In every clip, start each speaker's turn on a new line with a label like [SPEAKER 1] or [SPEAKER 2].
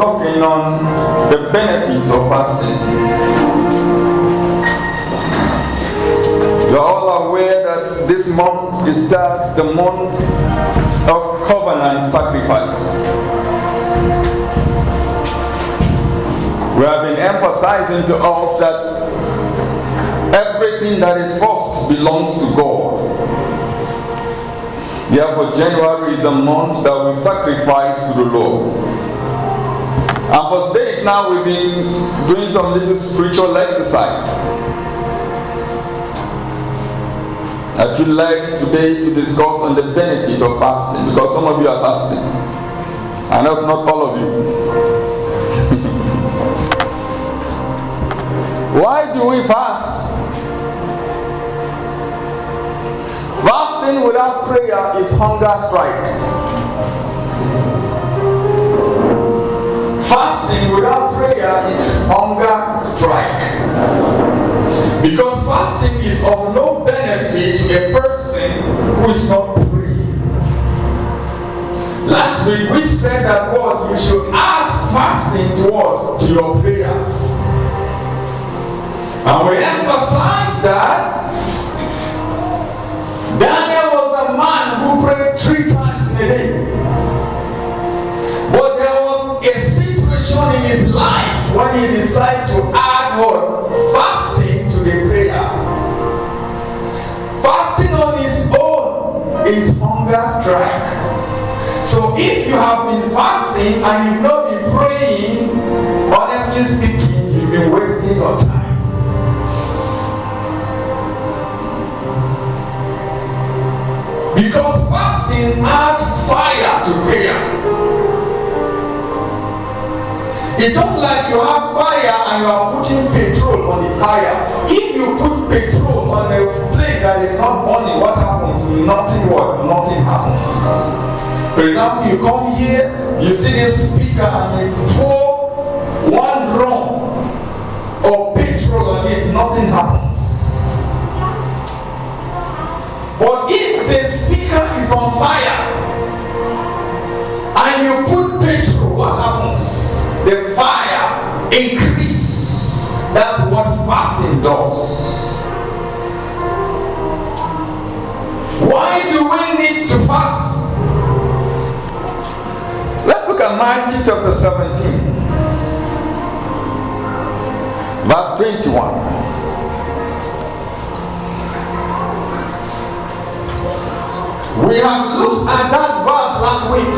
[SPEAKER 1] talking on the benefits of fasting. You are all aware that this month is the month of covenant sacrifice. We have been emphasizing to us that everything that is first belongs to God. Therefore, January is a month that we sacrifice to the Lord. And for days now, we've been doing some little spiritual exercise. I feel like today to discuss on the benefits of fasting, because some of you are fasting, and that's not all of you. Why do we fast? Fasting without prayer is hunger strike. Fasting without prayer is hunger strike. Because fasting is of no benefit to a person who is not praying. Last week we said that what you should add fasting to what? To your prayer. And we emphasized that Daniel was a man who prayed 3 times in a day. But there was a situation in his life when he decided to add what? Fasting to the prayer. Fasting on his own is hunger strike. So if you have been fasting and you've not been praying, honestly speaking, you've been wasting your time. Because fasting adds fire to prayer. It's just like you have fire and you are putting petrol on the fire. If you put petrol on a place that is not burning, what happens? Nothing happens. For example, you come here, you see this speaker and you pour 1 drum of petrol on it, nothing happens. But if the speaker is on fire and you put petrol, what happens? The fire increases. That's what fasting does. Why do we need to fast? Let's look at Matthew chapter 17, verse 21. We have looked at that verse last week,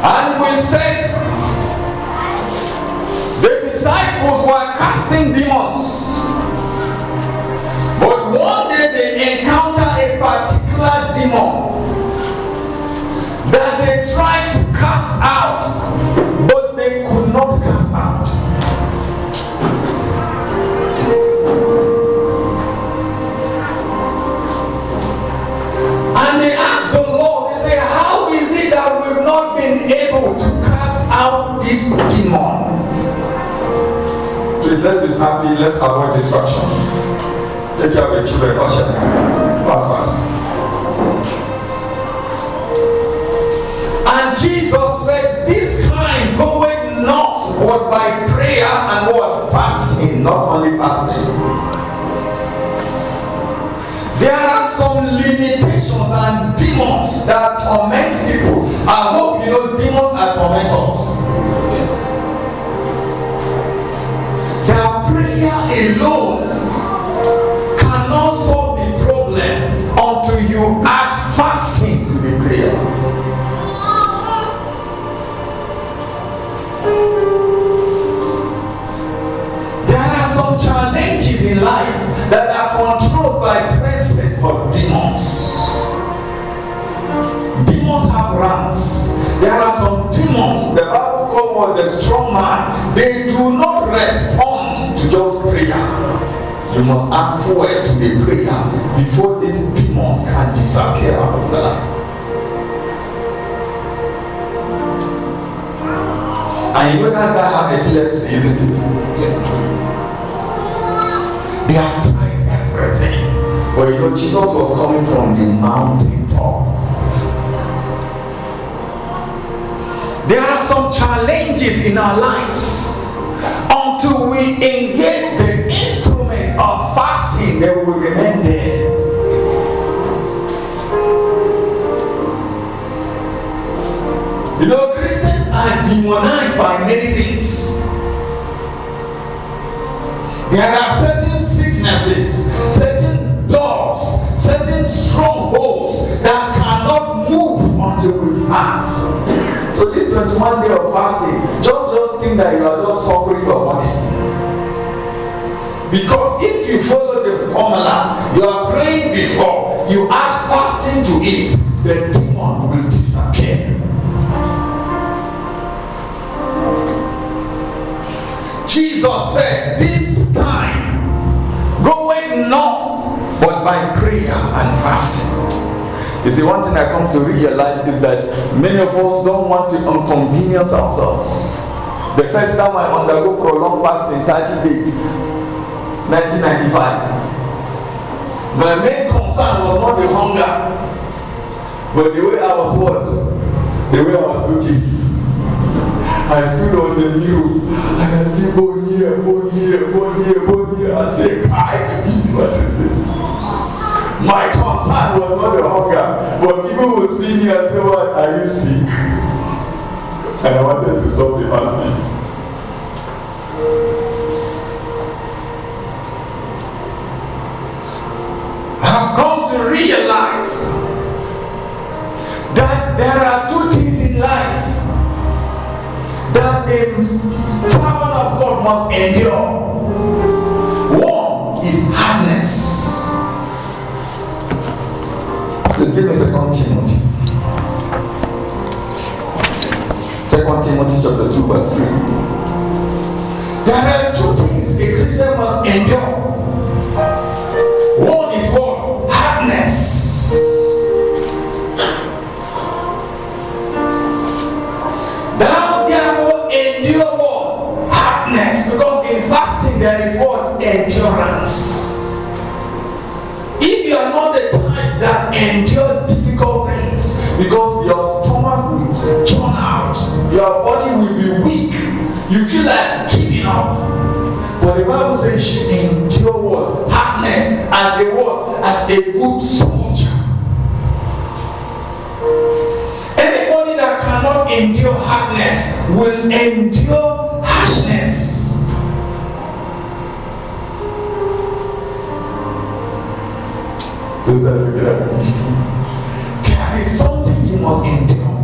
[SPEAKER 1] and we said the disciples were casting demons, but one day they encountered a particular demon that they tried to cast out, but they could not cast out. And they asked the Lord, they say, how is it that we've not been able to cast out this demon? Please, let's be happy, let's avoid distraction. Take care of the children, ushers. Fast. And Jesus said, this kind goeth not but by prayer and what? Fasting, not only fasting. There are some limitations and demons that torment people. I hope you know demons are tormentors. Yes. Their prayer alone cannot solve the problem until you add fasting to the prayer. There are some challenges in life that are controlled by presence of demons. Demons have ranks. There are some demons, the Bible calls the strong man. They do not respond to just prayer. You must add fuel to the prayer before these demons can disappear out of the life. And you know that guy have epilepsy, isn't it? Yes. They have tried everything. But you know, Jesus was coming from the mountain top. some challenges in our lives, until we engage the instrument of fasting, they will remain there. You know, Christians are demonized by many things. There are certain sicknesses, certain doors, certain strongholds that cannot move until we fast. So this 21 day of fasting, just think that you are just suffering your body. Because if you follow the formula, you are praying before, you add fasting to it, the demon will disappear. Jesus said, this time goeth not but by prayer and fasting. You see, one thing I come to realize is that many of us don't want to inconvenience ourselves. The first time I undergo prolonged fasting, 30 days, 1995, my main concern was not the hunger, but the way I was what? The way I was looking. I stood on the mirror and I see bone here, bone here, bone here, bone here. I say, what is this? My concern was not the hunger, but people will see me and say, what, are you sick? And I wanted to stop the fasting. I've come to realize that there are two things in life that a servant of God must endure. One is hardness. Let's give me 2 Timothy. 2 Timothy chapter 2 verse 3. There are two things a Christian must endure. One is what? Hardness. Thou therefore endure what? Hardness. Because in fasting there is what? Endurance. If you are not the type that endure difficult things, because your stomach will churn out, your body will be weak, you feel like giving up. But the Bible says you endure what? Hardness as a what? As a good soldier. Anybody that cannot endure hardness will endure harshness. Just that look at me. There is something you must endure.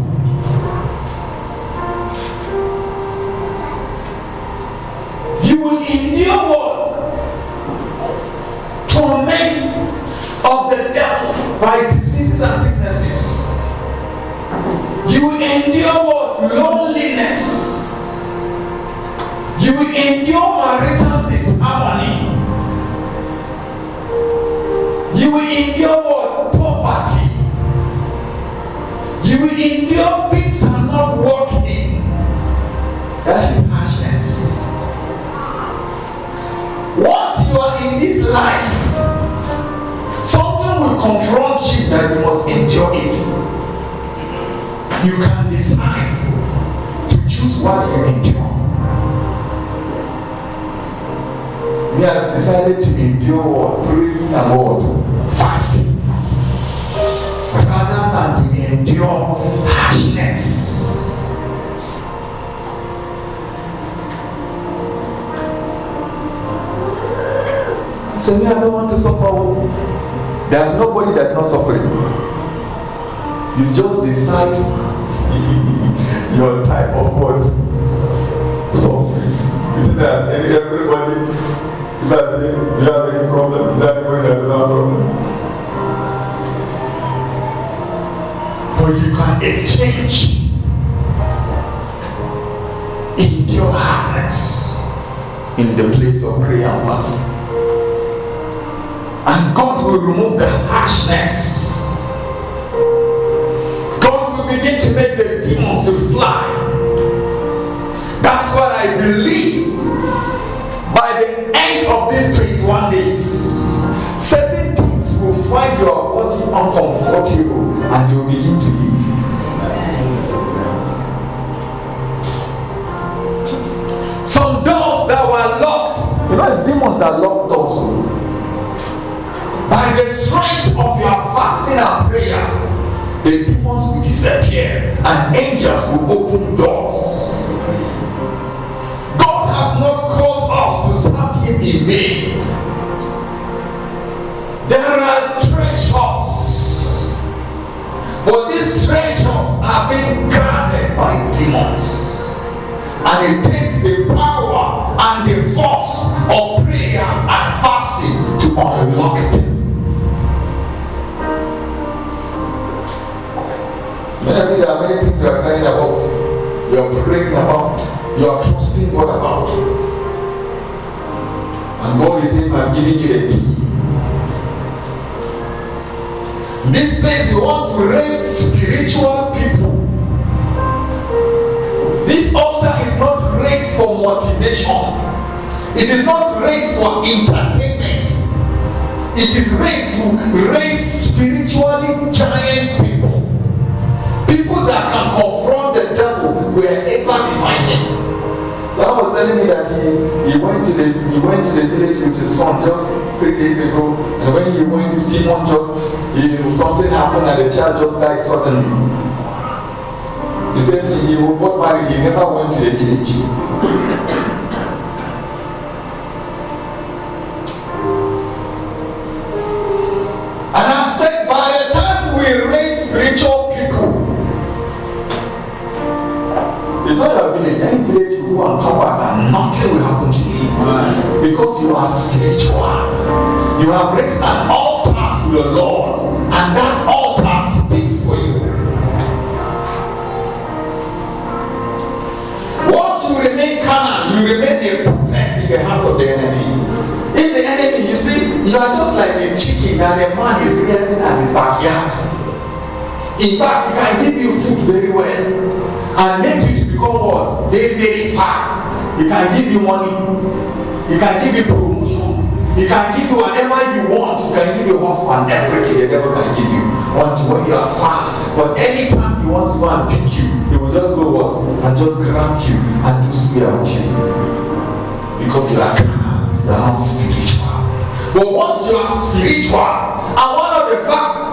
[SPEAKER 1] You will endure what? Torment of the devil by diseases and sicknesses. You will endure what? Loneliness. You will endure marital disharmony. You will endure what? Poverty. You will endure things are not working. That is harshness. Once you are in this life, something will confront you that you must endure it. You can decide to choose what you endure. We have decided to endure what? Praying and what? Fasting. Rather than to endure harshness. So me, I don't want to suffer. There's nobody that's not suffering. You just decide your type of what suffering. You think there's everybody. If I say, do you have any problem? Is there anybody that doesn't have a problem? But you can exchange endure hardness in the place of prayer and fasting. And God will remove the harshness. God will begin to make the demons to fly. That's what I believe. By the end of these 21 days, certain things will find your body uncomfortable and you'll begin to live. demons that locked us. By the strength of your fasting and prayer, the demons will disappear and angels will open doors. God has not called us to serve him in vain. There are treasures, but these treasures are being guarded by demons. And it takes the power and the force of prayer and fasting to unlock them. Many of you, there are many things you are crying about, you are praying about, you are trusting God about. And God is saying, I'm giving you the key. This place, we want to raise spiritual people. This altar is not raised for motivation. It is not raised for entertainment. It is raised to raise spiritually giant people. People that can confront the devil wherever they find him. Someone was telling me that he went to the village with his son just 3 days ago, and when he went, the demon just something happened and the child just died suddenly. He says he got married, he never went to the village. And I said, by the time we raise spiritual people, it's not a village. Any village you go and come back and nothing will happen to you. Because you are spiritual. You have raised an altar to the Lord, and that altar speaks for you. Once you remain carnal, you remain a puppet in the hands of the enemy. If the enemy, you see, you are just like a chicken and a man is rearing at his backyard. In fact, he can give you food very well and make you to become what? Very, very fast. He can give you money. He can give you promotion. He can give you whatever you want. He can give you husband, everything the devil can give you until when you are fat. But anytime he wants to go and pick you, he will just go what? And just grab you and do swear with you. Because you are carnal, you are not spiritual. But once you are spiritual, and one of the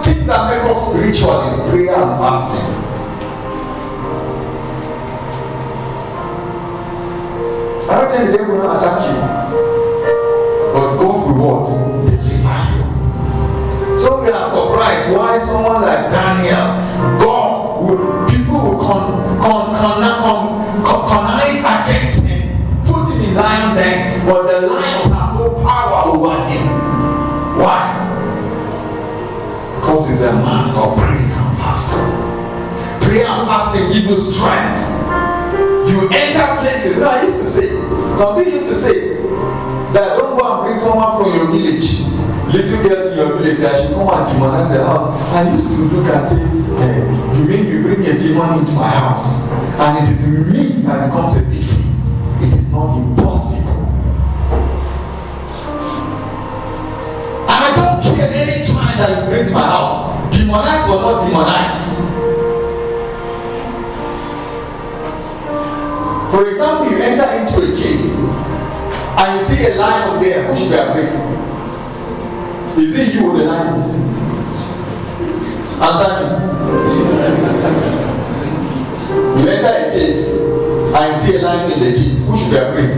[SPEAKER 1] things that make us spiritual is prayer and fasting. I don't think the devil will not attack you, but God will what? Deliver you. So we are surprised why someone like Daniel, people will connive against him, put him in lion den, but the lions have no power over him. Why? Because he's a man of prayer and fasting. Prayer and fasting give you strength. You enter places. You know, I used to say, some people used to say that don't go and bring someone from your village, little girls in your village, that should come and demonize their house. I used to look and say, hey, you mean you bring a demon into my house and it is me that becomes a victim? It is not impossible. And I don't care any time that you bring to my house, demonize or not demonize. For example, you enter into a cave and you see a lion there, who should be afraid? Is it you or the lion? Answer me. You enter a cave and you see a lion in the cave, who should be afraid?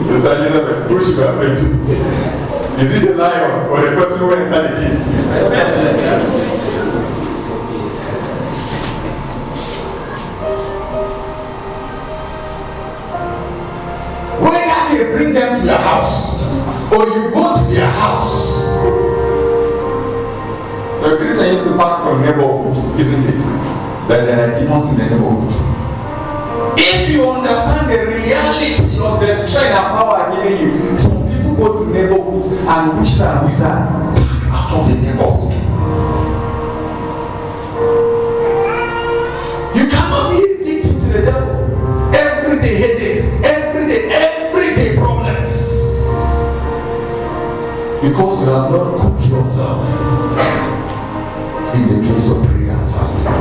[SPEAKER 1] Sister Elizabeth, who should be afraid? Is it the lion or the person who entered the cave? Whether they bring them to your house or you go to their house. The Christian used to park from neighborhood, isn't it? That there are demons in the neighborhood. If you understand the reality of the strength and power given you, some people go to neighborhoods and witches and wizards park out of the neighborhood. You cannot be a victim to the devil. Everyday headache, everyday problems. Because you have not cooked yourself in the place of prayer and fasting.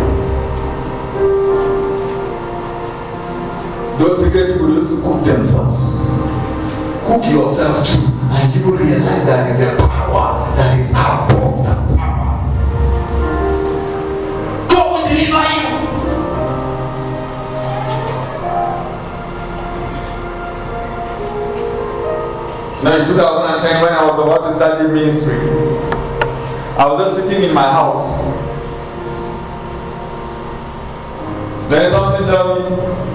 [SPEAKER 1] Those secret people used to cook themselves. Cook yourself too, and you will realize that there is a power that is above that power. God will deliver you. Now in 2010, when I was about to start the ministry, I was just sitting in my house. Then something told me,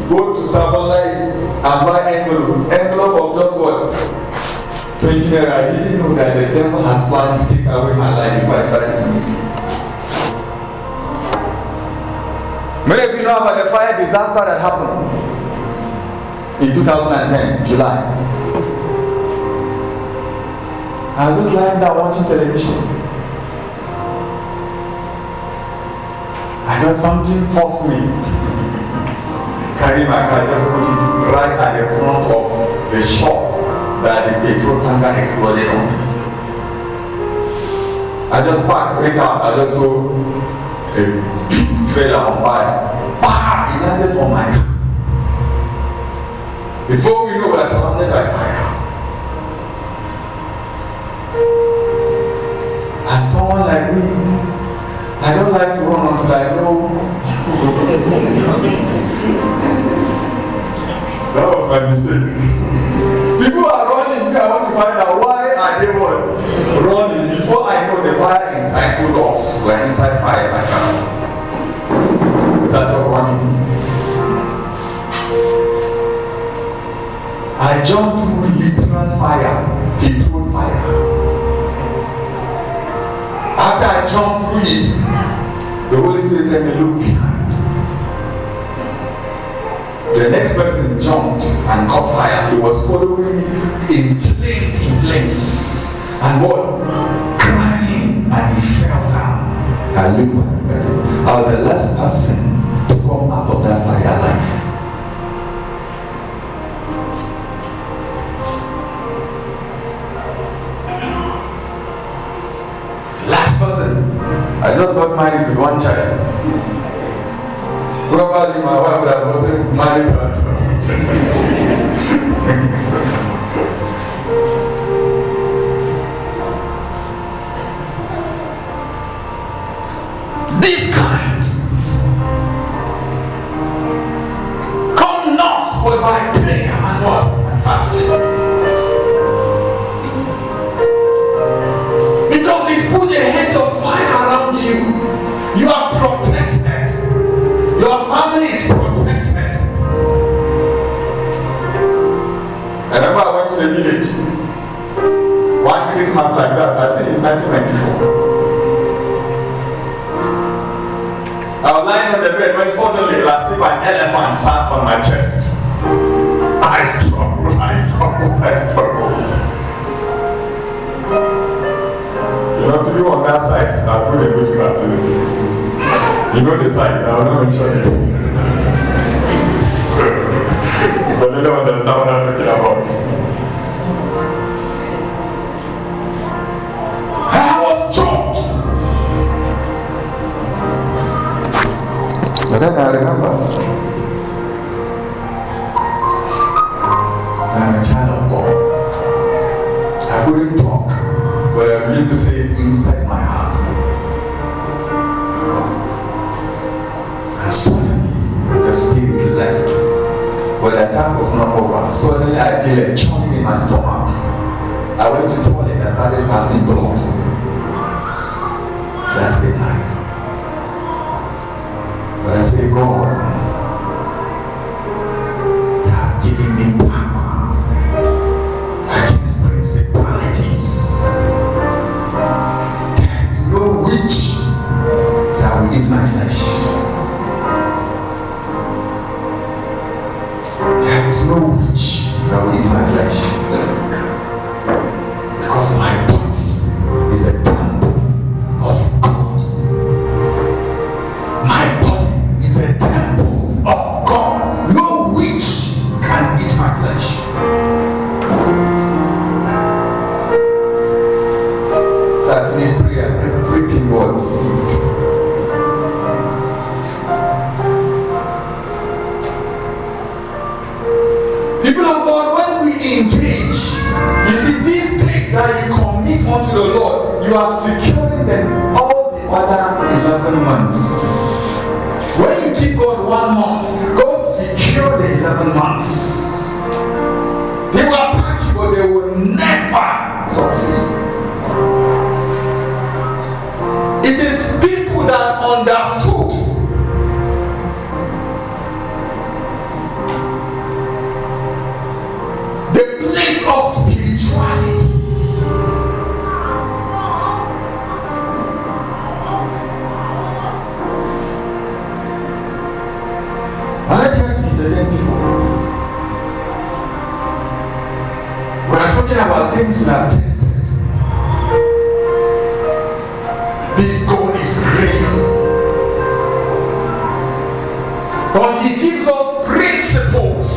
[SPEAKER 1] go to Sabonlai and buy envelope. Envelope of just what? 20 naira. I didn't know that the devil has planned to take away my life before I started this ministry. Many of you know about the fire disaster that happened in 2010, July. I was just lying down watching television. I thought something forced me. Carry my car, just put it right at the front of the shop that the petrol tanker exploded on. I just parked, went out, I just saw a big trailer on fire. Bah! It landed on my car. Before we know, we are surrounded by fire. And someone like me, I don't like to run until I know. That was my mistake. People are running, I want to find out why are they what? Running. Before I know the fire encircled us, we're inside fire like that. Started running. I jumped through literal fire, petrol fire. After I jumped through it, the Holy Spirit let me look behind. The next person jumped and caught fire. He was following me in flames. And what? Crying, and he fell down. I looked at him. I was the last person to come out of that fire alive. I just got married with one child. Probably my wife would have gotten married to her. This kind come not but by prayer and what? And fasting. Because he put a hedge of fire around you. You are protected. Your family is protected. I remember I went to the village one Christmas like that. I think it's 1994. I was lying on the bed when suddenly last if an elephant sat on my chest. I struggled. You know, people on that side are good at witchcraft. You know the side, I will not mention it. But you don't understand what I'm talking about. I was choked. But then I remember, I'm a child of God. I couldn't talk, but I began to say it inside my heart. And suddenly, the spirit left. But the attack was not over. Suddenly, I feel a churning in my stomach. I went to the toilet and started passing blood. Just at night. But I say, God, you have given me power against principalities. There is no witch that will eat my flesh. There is no witch that will eat my flesh. Because my body is a temple of God. My body is a temple that you commit unto the Lord, you are securing them all the other 11 months. When you give God 1 month, God secure the 11 months. They will attack you, but they will never succeed. It is people that understood the place of spirituality. I try to entertain people. We are talking about things we have tested. This God is real. But He gives us principles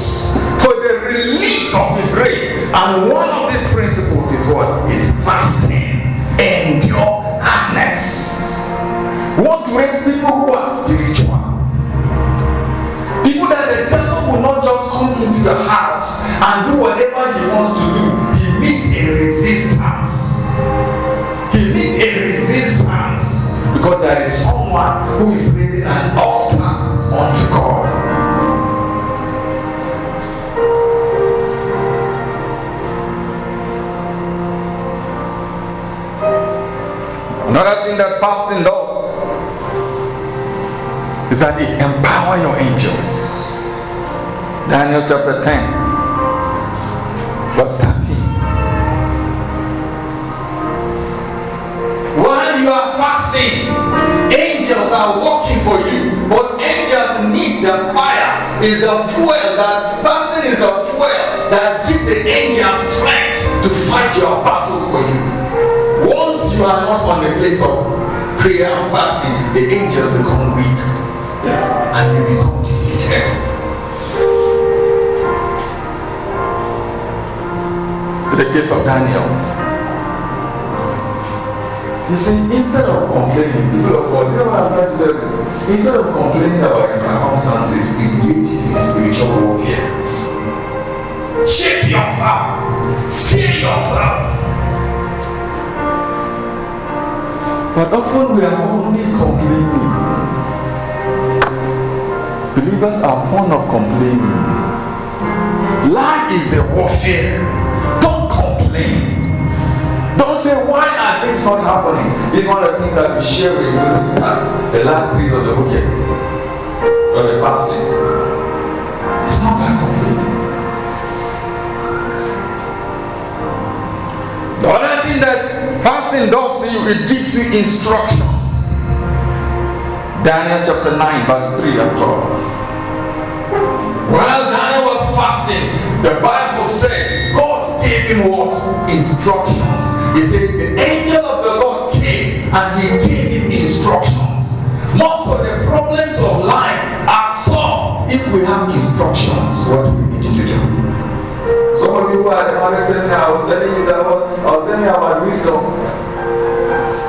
[SPEAKER 1] for the release of His grace. And one of these principles is what? Is fasting. Endure hardness. We want to raise people who are spiritual. People that the devil will not just come into your house and do whatever he wants to do. He meets a resistance. He needs a resistance because there is someone who is raising an altar unto God. Another thing that fasting does is that it empowers your angels. Daniel chapter 10, verse 13. While you are fasting, angels are working for you, but angels need the fire. Is the fuel that fasting is the fuel that gives the angels strength to fight your battles for you. Once you are not on the place of prayer and fasting, the angels become weak and you become defeated. In the case of Daniel, you see, instead of complaining, people of God, you know what I'm trying to tell you? Instead of complaining about your circumstances, engage in spiritual warfare. Shake yourself, steer yourself. But often we are only complaining. Believers are fond of complaining. Life is a warfare. Don't complain. Don't say, why are things not happening? It's one of the things that we share with you at the last 3 of the weekend. When we're fasting. It's not that complaining. The other thing that fasting does to you, it gives you instruction. Daniel chapter 9, verse 3 and 12. While Daniel was fasting, the Bible said God gave him what? Instructions. He said the angel of the Lord came and he gave him instructions. Most of the problems of life are solved if we have instructions. What do we need to do? Some of you who are the marriage seminar, I was telling you about wisdom.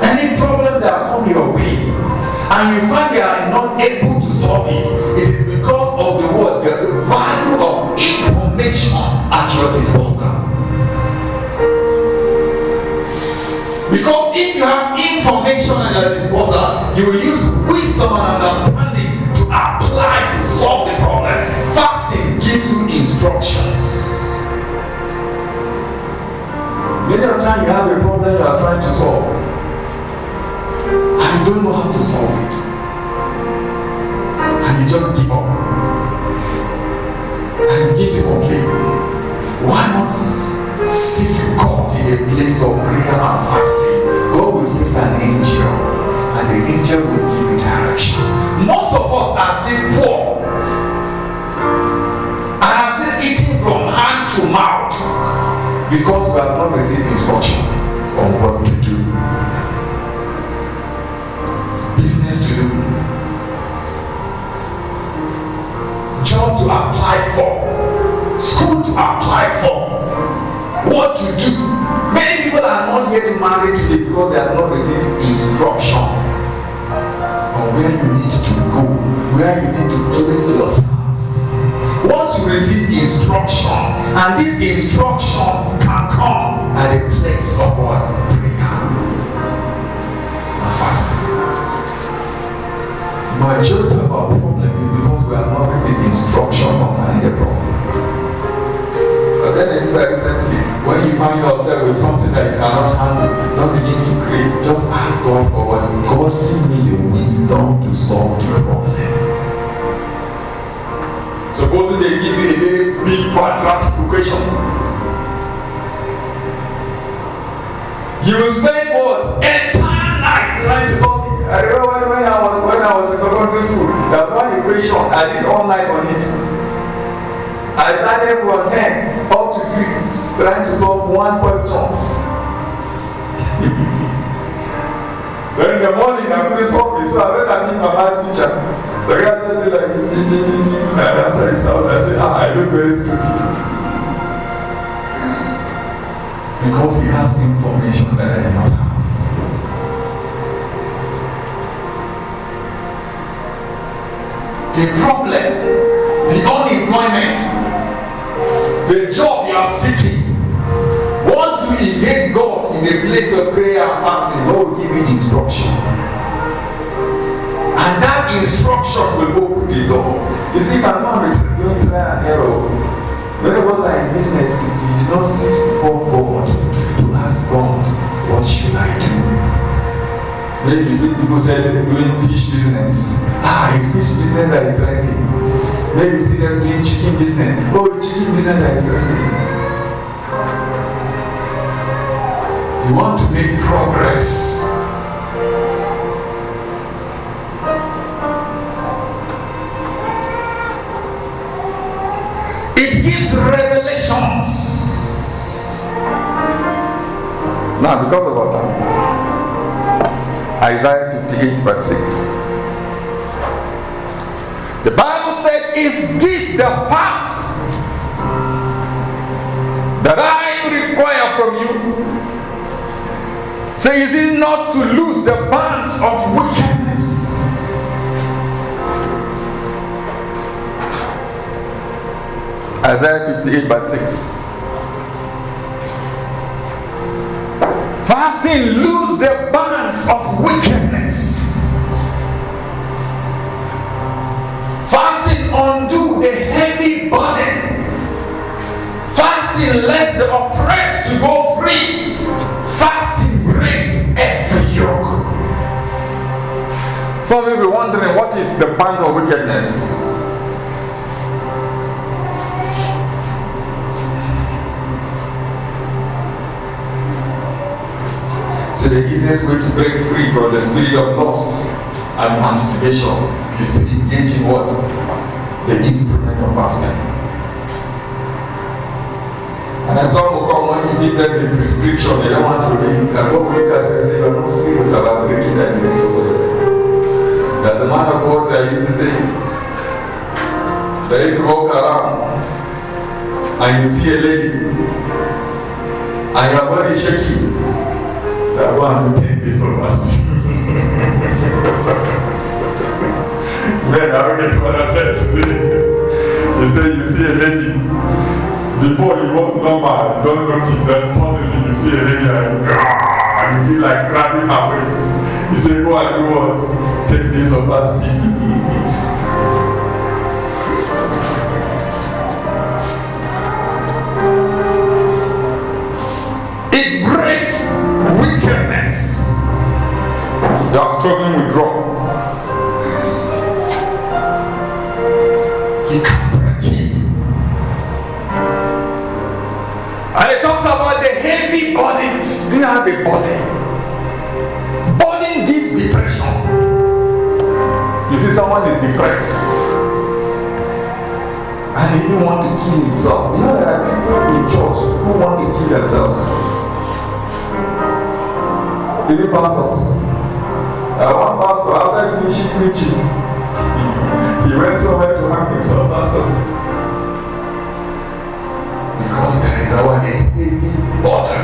[SPEAKER 1] Any problem that come your way and you find you are not able to solve it, it is because of the word, the value of information at your disposal. Because if you have information at your disposal, you will use wisdom and understanding to apply to solve the problem. Fasting gives you instructions. Many of the time you have a problem you are trying to solve and you don't know how to solve it, and you just give up and begin to complain. Why not seek God in a place of prayer and fasting? God will send an angel and the angel will give you direction. Most of us are still poor and are still eating from hand to mouth because we have not received instruction on what to do, business to do, job to apply for, school to apply for, what to do. Many people are not yet married today because they have not received instruction on where you need to go, where you need to place yourself. Once you receive instruction, and this instruction can come at a place of what? Prayer and fasting. Majority of our problem is because we have not received instruction concerning the problem. But then it's very recently, when you find yourself with something that you cannot handle, don't begin to create. Just ask God for what? God, give me the wisdom to solve the problem. Supposing they give you a very big quadratic equation, you will spend what? Entire night trying to solve it. I remember when I was in secondary school, there was one equation I did all night on it. I started from 10 up to 3 trying to solve one question. Then in the morning I couldn't solve it, so I went and meet my math teacher. The guy told me like this, and I answered his out. I said, I look very stupid. Because he has information that I did not have. The problem, the unemployment, the job you are seeking, once you engage God in a place of prayer and fasting, God will give you instruction. And that instruction will open the door. You see, you can go and doing trial and error. When it was like businesses, you did not sit before God to ask God, what should I do? Maybe you see people say they're doing fish business. It's fish business that is trending. Maybe you see them doing chicken business. Oh, the chicken business that is trending. You want to make progress. It gives revelations. Now, because of our time, Isaiah 58 verse 6. The Bible said, is this the fast that I require from you? Say, is it not to loose the bands of wickedness? Isaiah 58 verse 6. Fasting loose the bands of wickedness. Fasting undo the heavy burden. Fasting let the oppressed to go free. Fasting breaks every yoke. Some of you will be wondering, what is the band of wickedness? So the easiest way to break free from the spirit of lust and masturbation is to engage in what? The instrument of fasting. And then some will come when you give them the prescription, they don't want to read. And what will look at it and say, you are not serious about breaking that disease over there. There's a man of God that used to say that if you walk around and you see a lady and your body is shaking, that one will 10 days of fasting. Men, I don't get what I'm trying to say. You say you see a lady, before you walk normal, you don't notice that suddenly you see a lady and you feel like grabbing her waist. You say, go and do what? 10 days of fasting. It breaks wickedness. You are struggling with drug. You can break it. And it talks about the heavy burdens. Do you have a burden? Burden gives depression. You see, someone is depressed and he didn't want to kill himself. You know, there are people in church who want to kill themselves. Even pastors. One pastor, after finishing preaching, he went somewhere to hang himself, pastor. Because there is a heavy burden.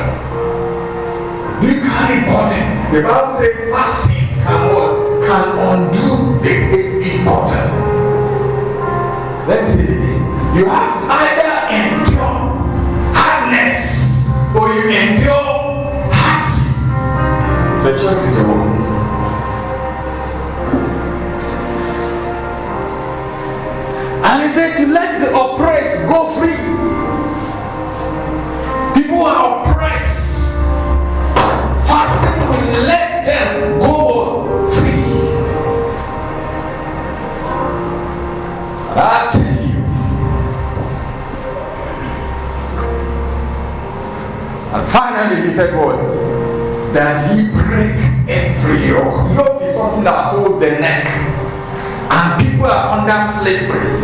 [SPEAKER 1] Do you carry burden? The Bible says fasting can what? Can undo the heavy burden. Let me say it again. You have to either endure hardness or you endure hardship. The choice is your own. And he said to let the oppressed go free. People are oppressed. Fasting will let them go free. I tell you. And finally he said what? That he break every yoke. Yoke is something that holds the neck. And people are under slavery.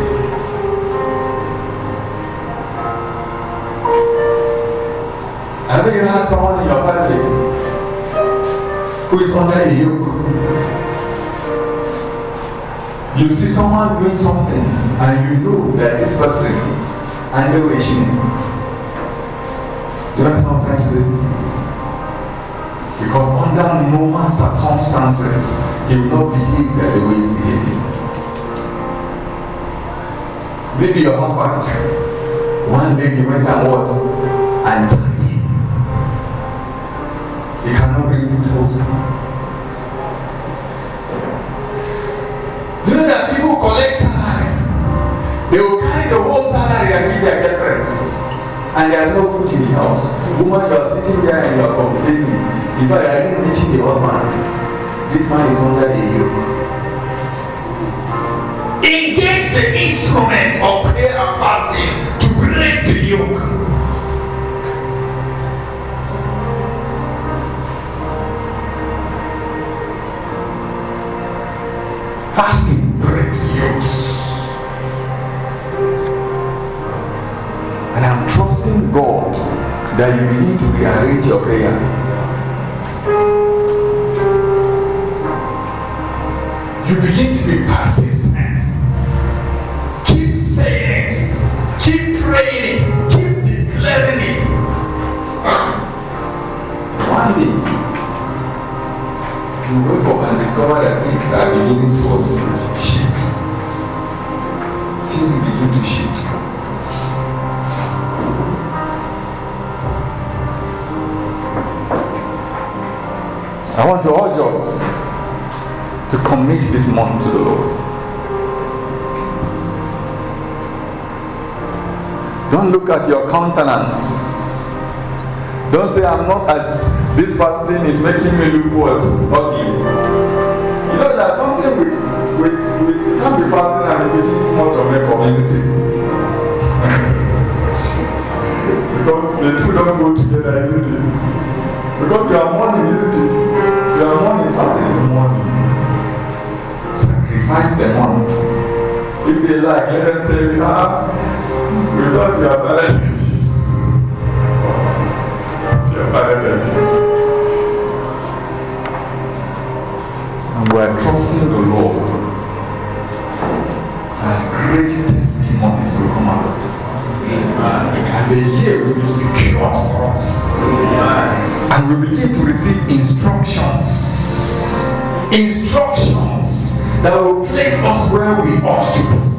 [SPEAKER 1] Have you had someone in your family who is under a yoke? You see someone doing something and you know that this person under regime. Do you understand what I'm trying to say? Because under normal circumstances, he will not behave that the way he's behaving. Maybe your husband, one day he went and what? And died. He cannot bring food close. Do you know that people collect salary? They will carry the whole salary and give their girlfriends. And there's no food in the house. Woman, you are sitting there and you are complaining. If I didn't meet the husband, this man is under a yoke. Engage the instrument of prayer and fasting to break the yoke. Fasting breaks yokes. And I'm trusting God that you begin to rearrange your prayer. You begin to be persistent. Keep saying it. Keep praying it. Keep declaring it. One day, you wake up and discover that things are beginning to shift. Things begin to shift. I want to urge us to commit this month to the Lord. Don't look at your countenance. Don't say I'm not as this fasting is making me look what? Ugly. You know there's something with you can't be fasting and be putting too much of makeup, isn't it? Because the two don't go together, isn't it? Because you are mourning, isn't it? You are mourning, fasting is mourning. Sacrifice the month. If they like, let them tell you, we thought you are started with this. You are started with this. And we are trusting the Lord that great testimonies will come out of this. And the year will be secured for us. And we begin to receive instructions that will place us where we ought to be.